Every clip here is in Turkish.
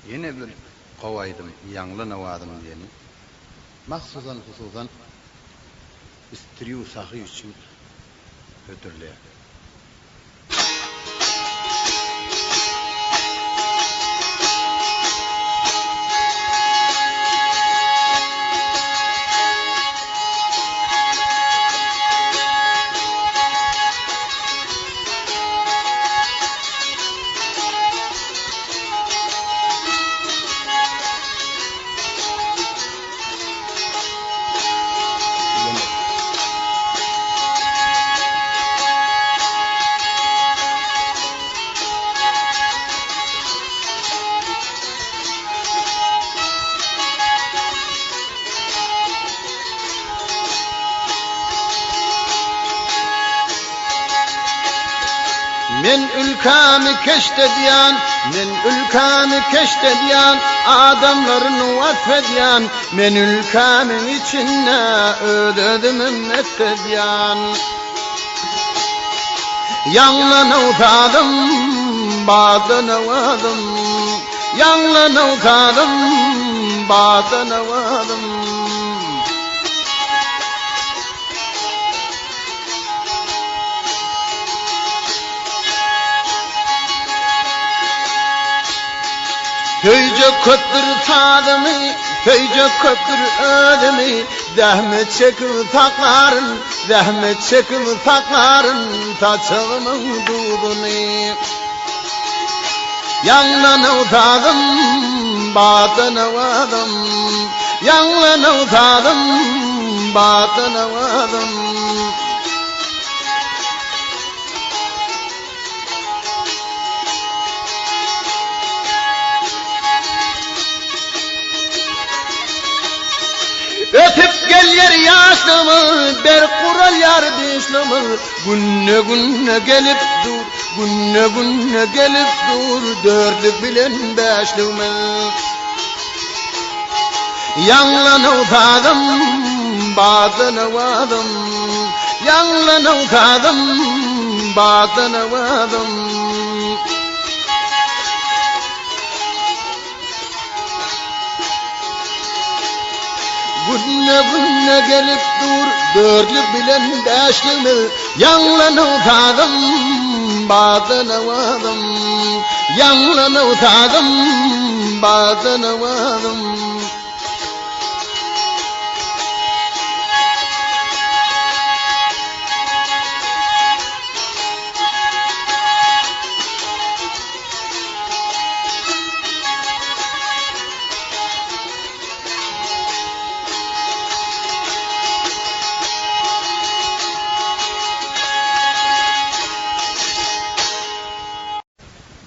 yine bir kovaydım, yanlınavadım diyeni. Maksusan hususan istiriyu sahi için ötürleye. Men ülkemi keşfediyen, adamlarını affediyen, men ülkemin içinde ödedim ümmetediyen. Yanlanıvtadım, batınıvadım, yanlanıvtadım, batınıvadım. Köyce köpür tadımı, köyce köpür ödümü, zahmet çekip takların, taçağımın dudunu. Yanlanıvtadım, batınıvadım, yanlanıvtadım, batınıvadım. Ötüp gel yer yaşlımı, ber kural yar dişlımı. Günne günne gelip dur, günne günne gelip dur, dördü bilen beşlımı. Yanlanıvtadım, batınıvadım, yanlanıvtadım, batınıvadım. Günne günne gelip dur, dörtlü bilen beşlimi. Yanlanıvtadım, batınıvadım, yanlanıvtadım, batınıvadım.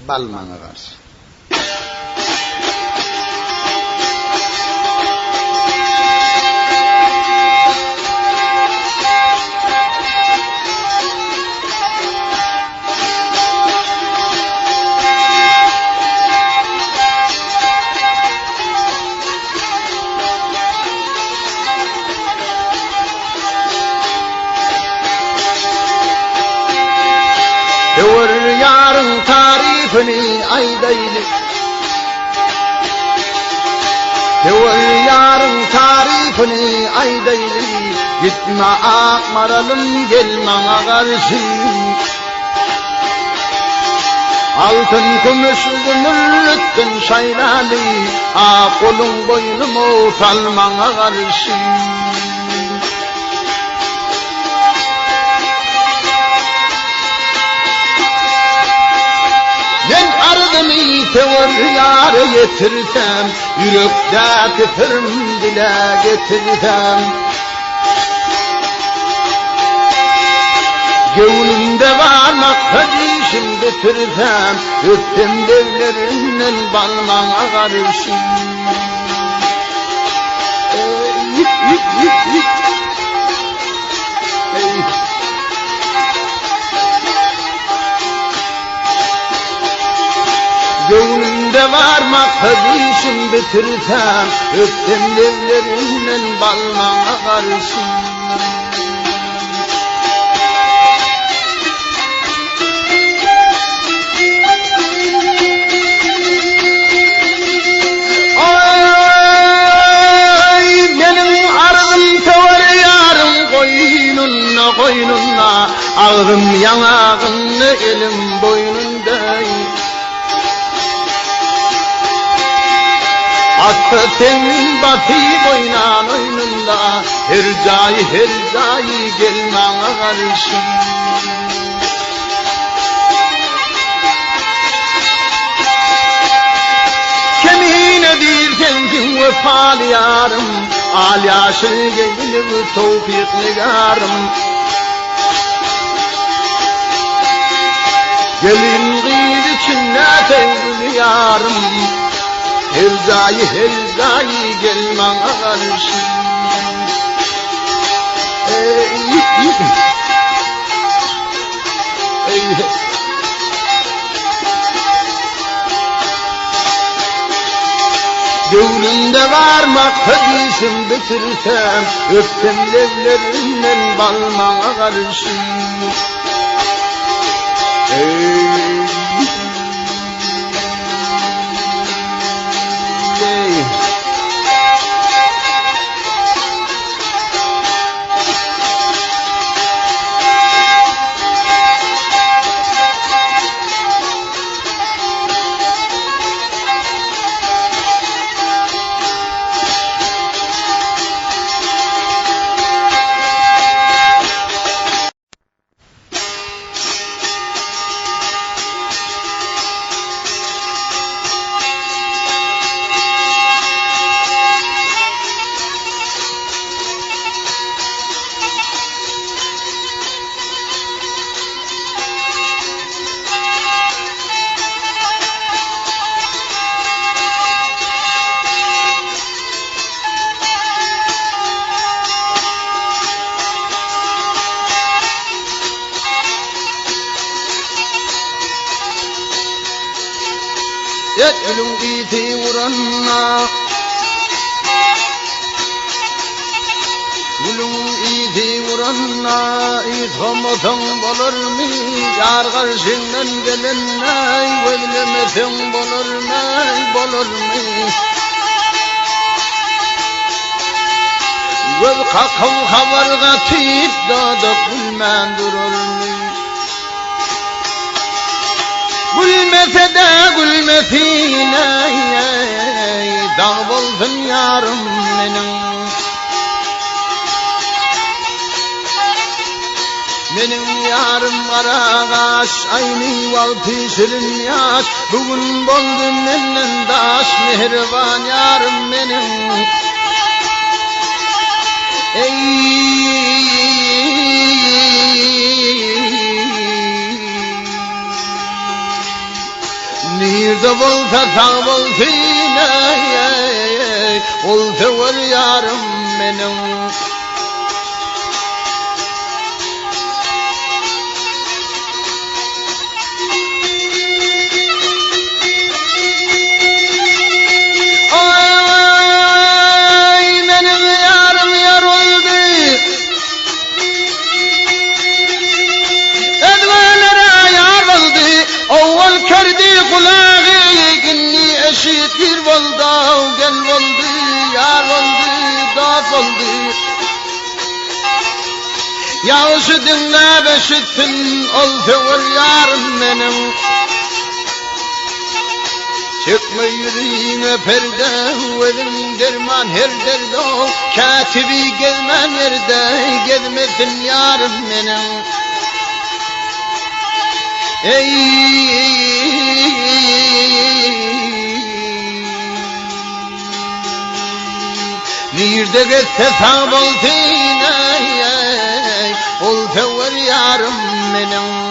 Balmana karşı. Devir yarın tarifini aydaylı, devir yarın tarifini aydaylı. Gitme akmaralım, gelmana karşı. Altın kumuş gümürlüktün şaylalı, kolun boynumu salmana karşı. Ben ardımı tevir yâre getirsem, yürekteki firm dile getirsem. Gönlümde var makkadişim getirsem, öptüm devlerinden balmana karşı. Gönlümde var makkadişim bitirsem, öptüm devlerinden balmana karşı. boynuna, ağrım yanağını elim boynunda. Atetin batı boynan oyununda, her cayı gelmana karşı. Kemiğine dirken kim vefalı yarım, al yaşı gelir tevfik nigarım. Gelin gıydı çinnete yarım, her cayı gelmana karşı. Gönlümde varmak hadisim bitirsem, öptem levlerinden balmana karşı. Yet ölüm iti vuranna, ölüm iti vuranna, İthamatan bolur mi? Yar karşından gelenay, Vedlemeten bolur mi? Ved kakam havarga tip dada kulman durur mi? Gülmese de gülmesine, dağ olsun yarım benim yarım kara kaş, aynı valtı şirin yaş, bugün boldum menden daş, mihriban yarım benim. Nerede olsa sağ olsun, olsa var yarım benim. Eşittir oldu, gel oldu, yar oldu, dağ oldu. Yaşı dinle beşittin, oldu var yarım benim. Çıkma yüreğime perde, verin derman her derdo. Katibi gelmen yerde, gelmesin yarım benim. Nerede gitse sağ olsun, ol tever yarım benim.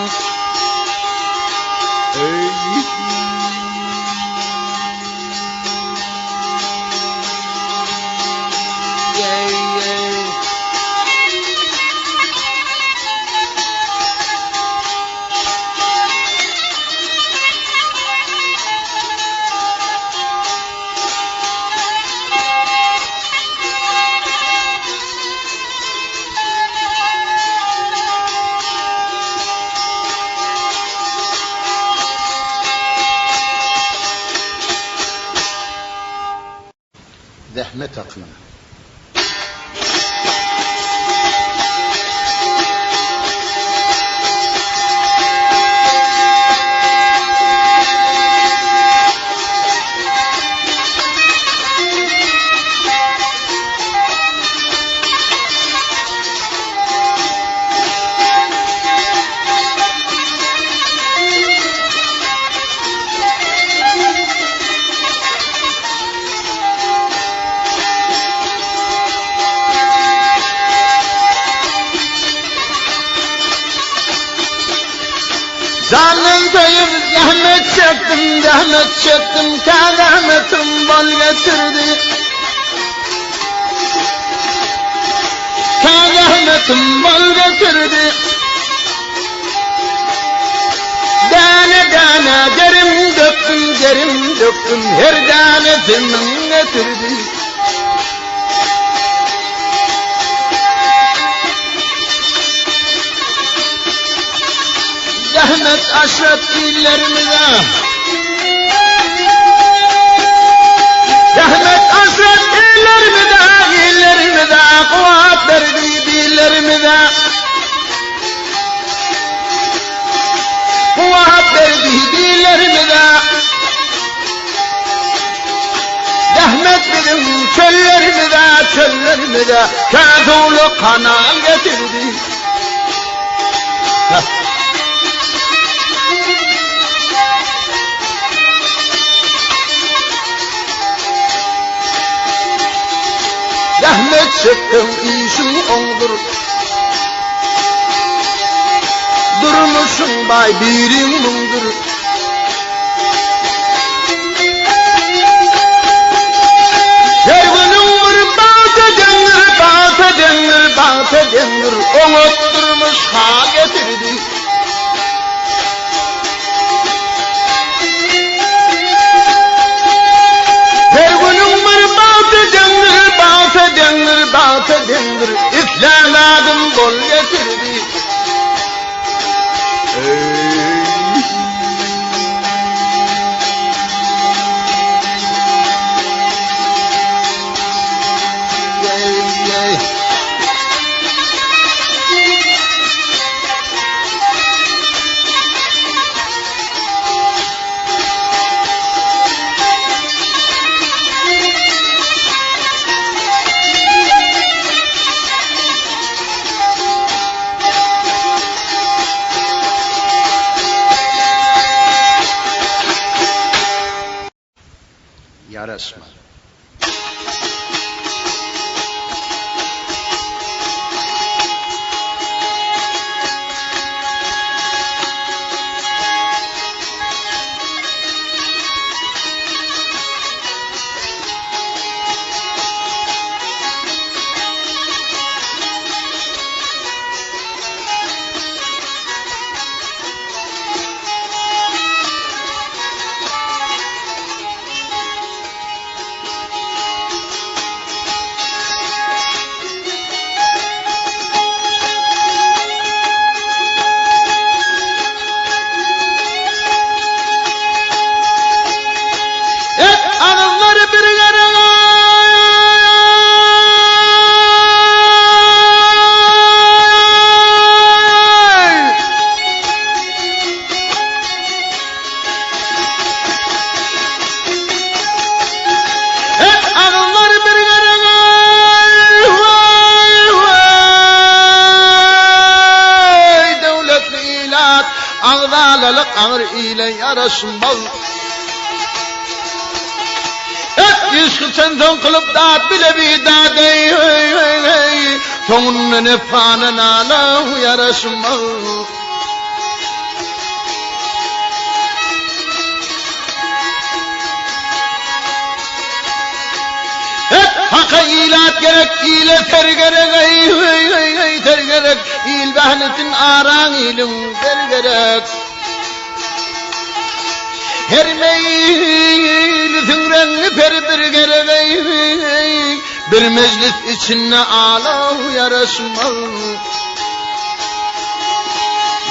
Zahmet aklına. çektim, zahmet çektim, ta zahmetim bol getirdi. Ta zahmetim bol getirdi. Dane dane derim döktüm, her tanesinin getirdi. Zahmet aşret illerimize, zahmet aşret illerimize, kuvvet verdi dillerimize, kuvvet verdi dillerimize. Zahmet bizim çöllerimize, kâzulu kanal getirdi. Zahmet çektim işin ondur, durmuşsun bay birin mundur. Her günün bir bağta denir, unutturmuş ha getirdi. Her günün bir bağta denir, İslamadım bol getirdi. Ya Resmen. Ağzalalık ağır ile yarasın bal. Yışkı senden kılıp dağıt bile bir dağıt. Sonunun efanın ağla yarasın bal. Hakka ilat gerek, ile ter gerek, ter gerek. İl bahnetin aran ilim ter gerek. Her meyil zümrenli perdir gerek. Bir meclis içine ağla yarasmal.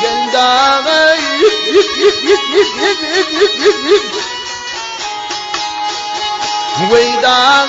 Gel dağa Veydağa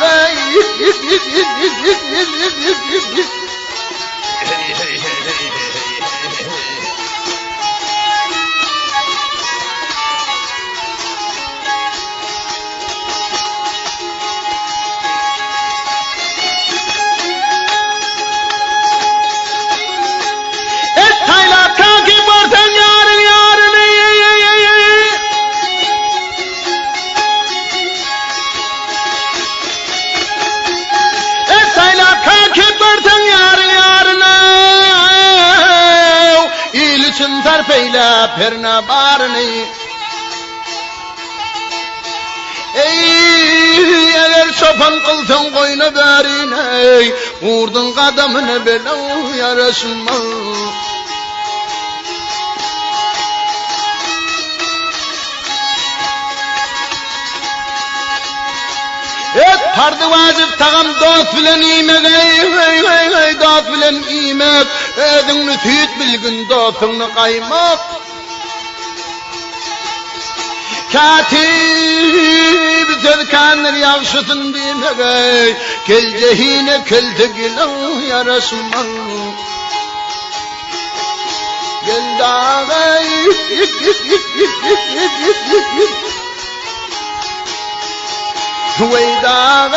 Tarpeyla perna barni Ey eğer çopan kılsın koyna berine ey vurdun kadamını belan ya Resulallah. Tardı vacip tağam dost bilen imek ey dost bilen imek edinni tüyüt bilgin dostunu kaymak. Katib zedkanır yavşıtın demek ey kel cehine kel tegilan ya Resulallah. Gel dağay Veydağa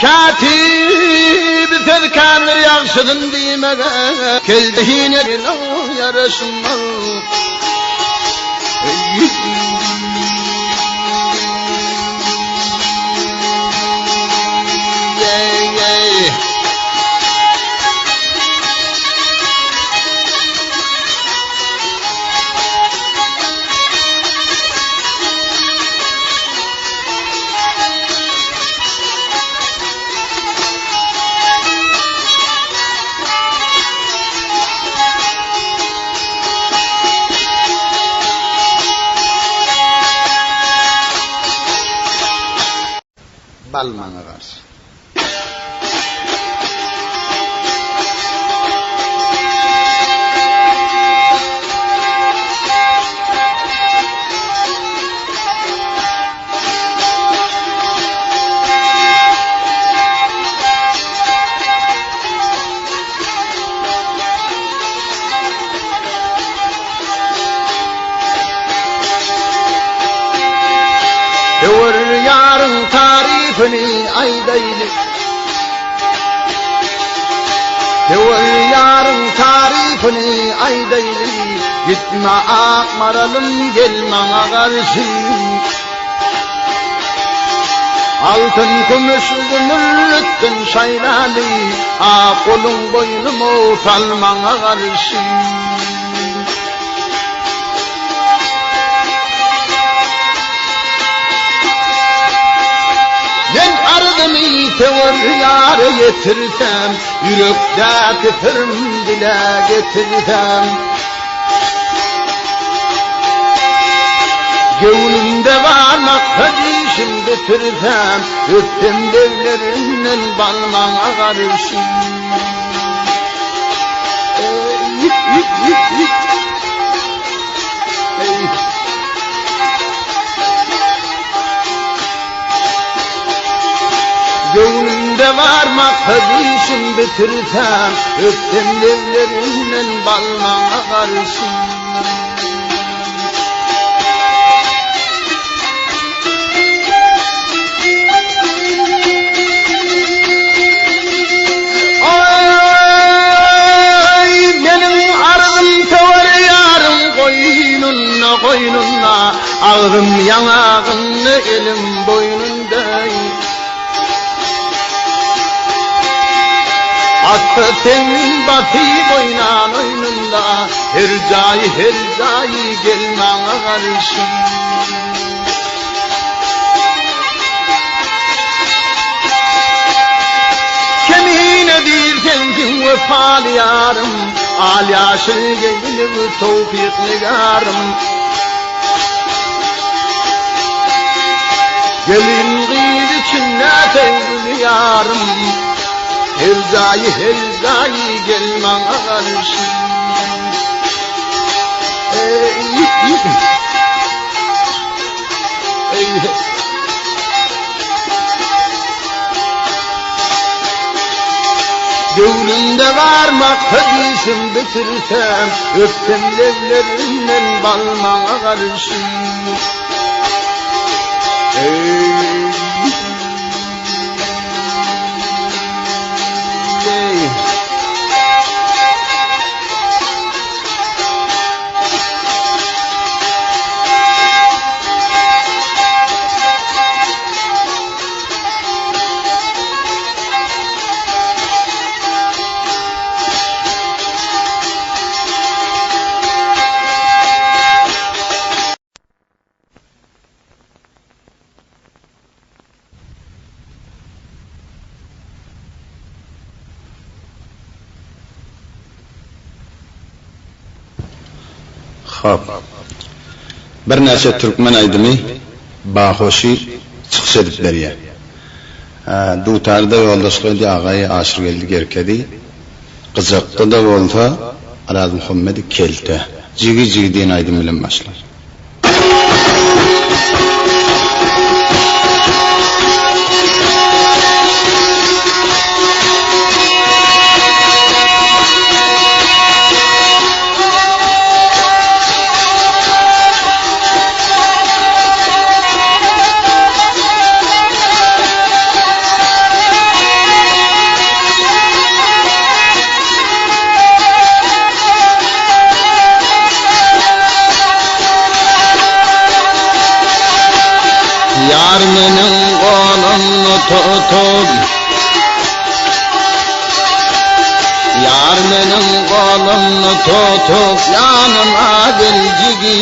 Katib tezkanır yakşıdın demeğe keldiğine ya Resulallah. Balmana karşı. Devir yarın tarifini aydaylı. Devir yarın tarifini aydaylı. Gitme akmaralım gelmana karşı. Altın kumuş gümürlüktün şaylalı. Kolun boynumu salmana karşı. Ardını tevir yâre yetirsem, yürekteki fırm dile getirsem. Gönlümde var makkadişim getirsem, öptüm devlerinden balmana karşı. Gönlümde var makkadişim bitirsem, öptüm devlerinden balmana karşı. Ay benim ardım tevir yarım koynunla, ağrım yanağını elim boynundayım. Hasretin batı boynan oyununda, her cayı gelmana karşı. Kemine değilsen ki vefalı yarım, al yaşıl gelir tevfik nigarım. Gelin kıydı içinde sevgili yarım, her cayı gelmana karşı. Gönlümde var makkadişim bitirsem, öptüm levlerinden balmana karşı. Xo'p. Bir necha Türkmen aydimi baxoşi chiqish edib bergan. Dutarda yo'ldoshqaydi ağayı aşırgeldi gerkedi. Qiziqda da bo'lsa Araz Muhammed keldi. Jigi deyin aydım bilen başlar. Yar menin kolumnu tutup Yar menin kolumnu tutup yanıma gel cigi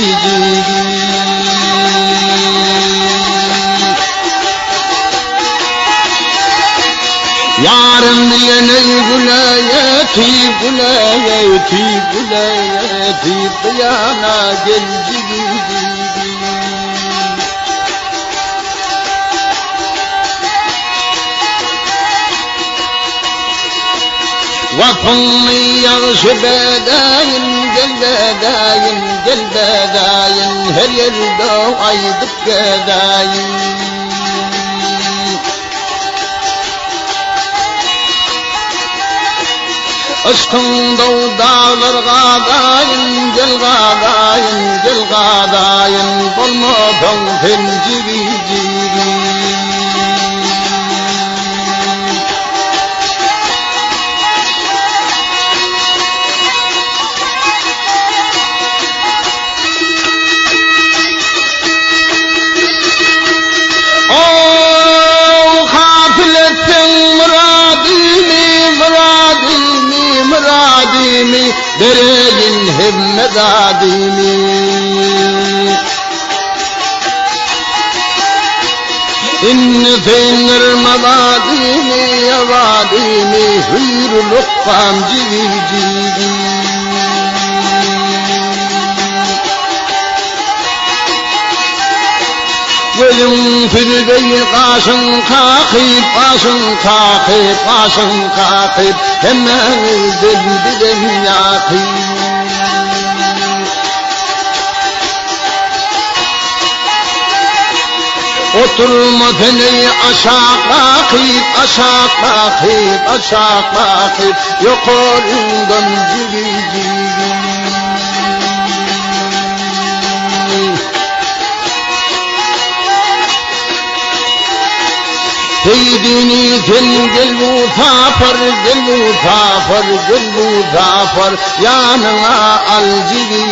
Yarım diyene gülayeti yana gel cigi Vakfımı yağışı bedayın, gel bedayın, her yerde aydık bedayın. Aşkın dağlar gadayın, gel gadayın, bulmadan penciri Dereyin himmet adimi İnni feynir mabadimi Yavadimi Hüyrülük kamcigi Velim firdeyi kaşın kakip Hemen zilbiden yakip Oturma feneyi aşağı kakip Yok olundan cigi Seydini sen gel muzafar yanına al cigi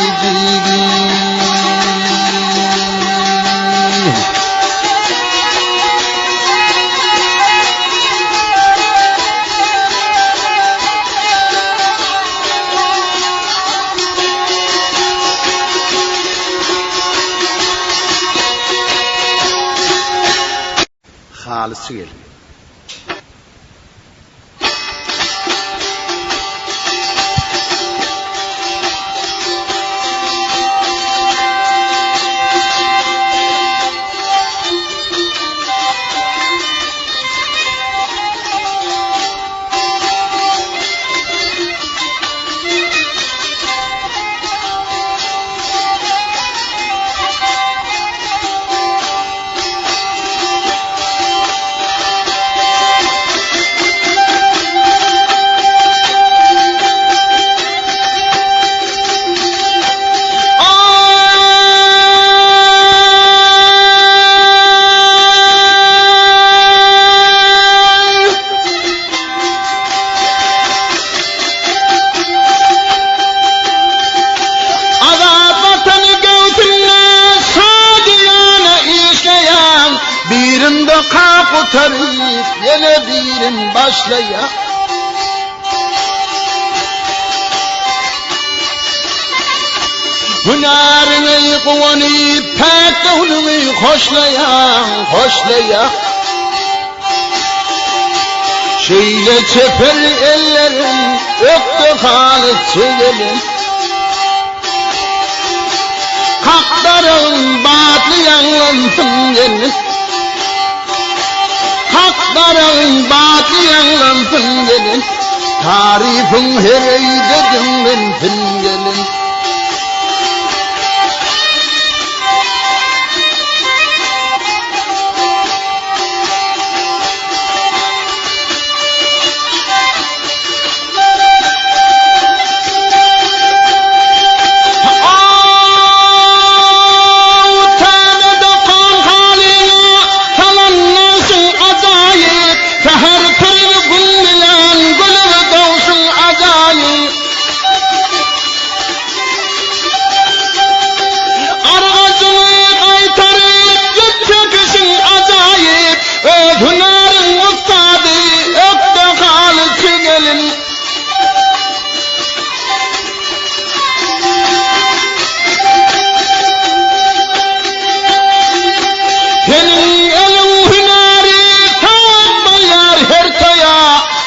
Halısı gel. Birinde kapı tarif yine birin başlaya Hünarını kuvani pekdevlini hoşlaya Şeyle çeper ellerin öptü halit çeyelim Hakların batlı yanlansın gelin. Hakların batlı yanlansın gelin. Tarifin her eyde dinlensin gelin.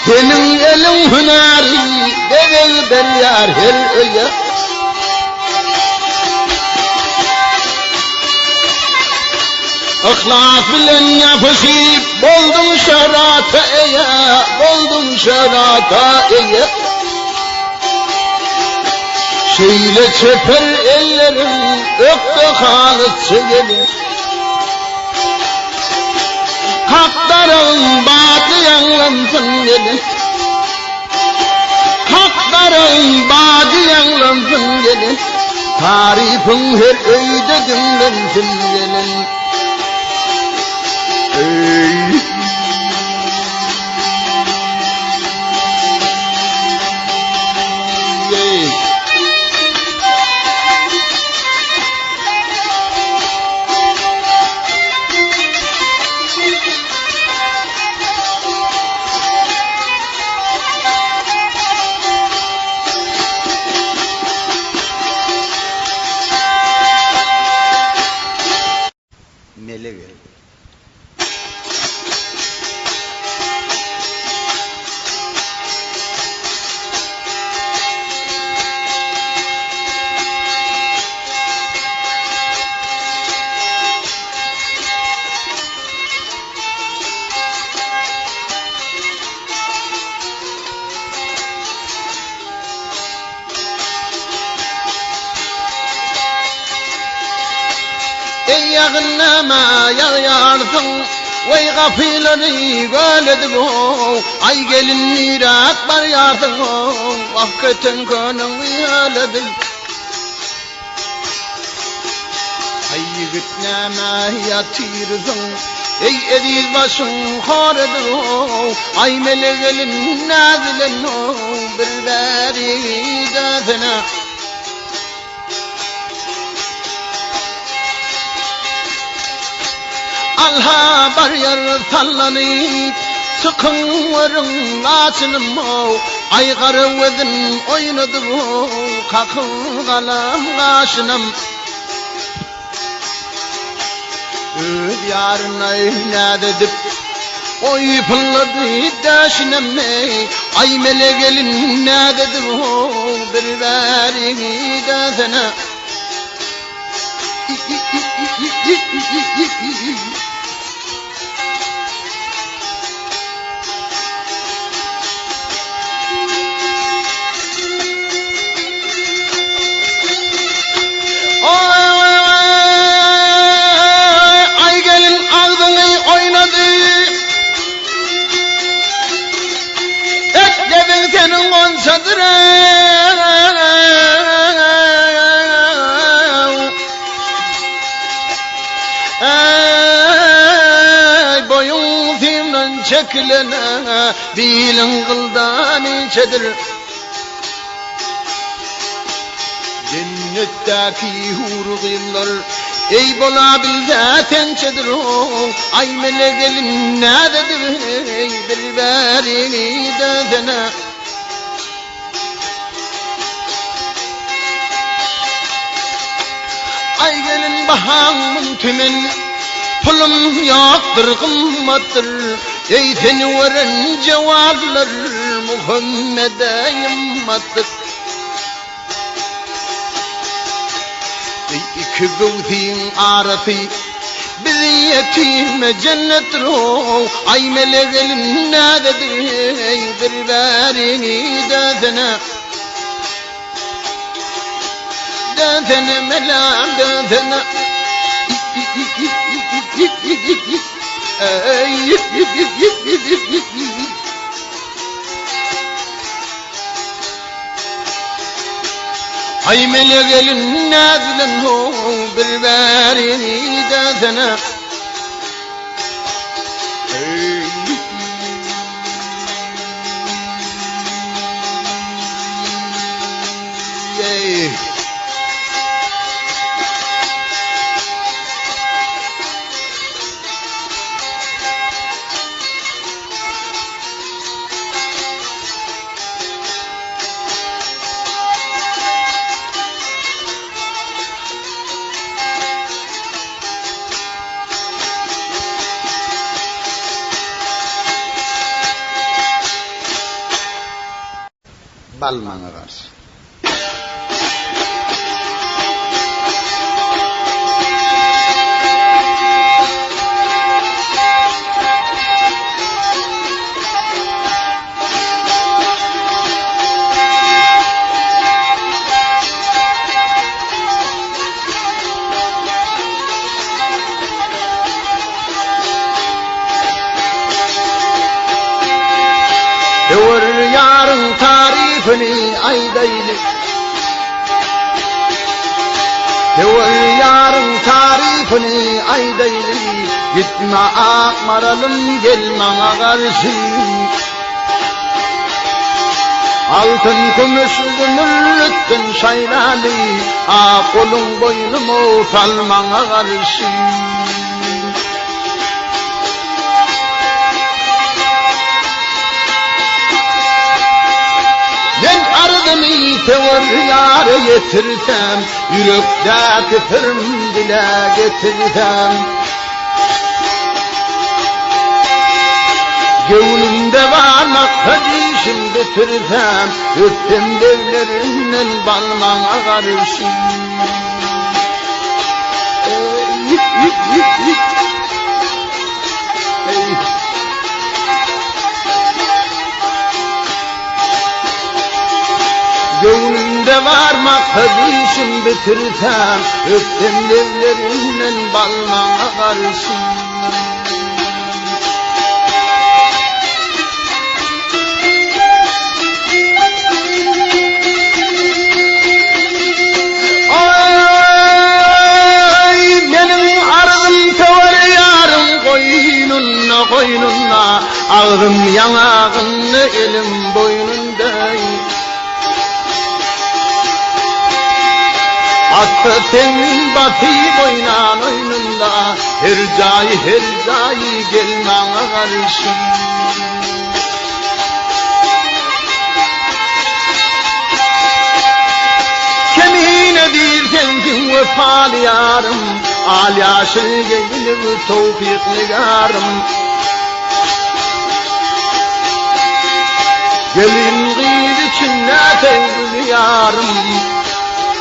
Senin elin hüneri devil beryar her öye. İhlas bilen yapışıp boldum şerata eye, boldum şerata eye. Şöyle çeper ellerim öpte halıtçı gelin. Hakların batı yanlansın gelin. Hakların batı yanlansın gelin. Tarifin her öyde dinlensin gelin. Ey. Ey. Mele ver. Ey yağınlama yağyarsın, vay gafilleri göledi bu. Ay gelin mirak var yarsın, vakıtın könün uyaledi. Ay yigitnama yatırsın, ey ediz başın horedi bu. Ay melegelin nazilin bir veri dözüne. Alha baryar sallanıp sıkın varın açınım o. Ay karı vedin oynadı bu, kakın kalam kaşınım. Öd yarına ne dedip oy pılladı daşınım ne. Ay melegelin ne dedi bu, bir veri dözene. Ay gelin ağzını oynadı, etlerin senin onsadır. Ey boyun filmden çekilene, dilin kıldan içedir. Cennetteki hurgiller, ey bulabilde tençedir o. Ay melegelin ne dedi, ey bir verini dözene. Ay gelin bahamın tümen, pulum yoktur kımmattır. Ey seni veren cevaplar Muhammed'e yımmattır. Ey كبوثين عارفي باليتيم جنة روح أي ملغ النادى برباري داثنا ملام داثنا أي ملغ النادى هو برباري داثنا Balmana karşı. Dur yarın tarifini aydaylı Dur yarın tarifini aydaylı Gitme akmaralım gelmana karşı Altın kumuş gümürlüktün şaylalı Kolun boynumu salmana karşı Ardımı tevr yâre yetirsem Yürekteki fırm dile getirsem Gönlümde var makkadişim bitirsem Öptüm devlerinden balmana karşı Gönlümde var makkadişim bitirsem Öptüm devlerinden balmana karşı Ay benim ardım tevar yarım koynunna Ağrım yanağını elim boynundayım Hasretin batı boynan oyununda Her cayı gelmana karşı Kemiğine bir sensin vefalı yarım Al yaşıl gelir tevfikli yarım Gelin gıydı içinde sevgili yarım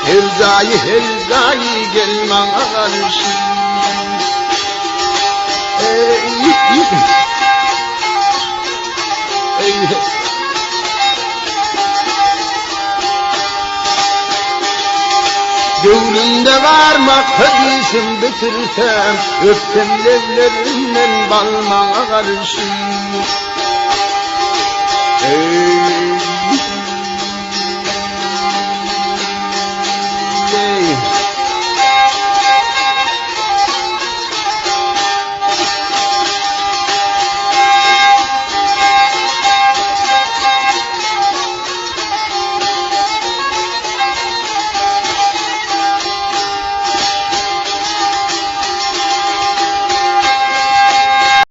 Her zayı gelmana karşı Gönlümde var makkadişim bitirsem Öptüm devlerinden balmana karşı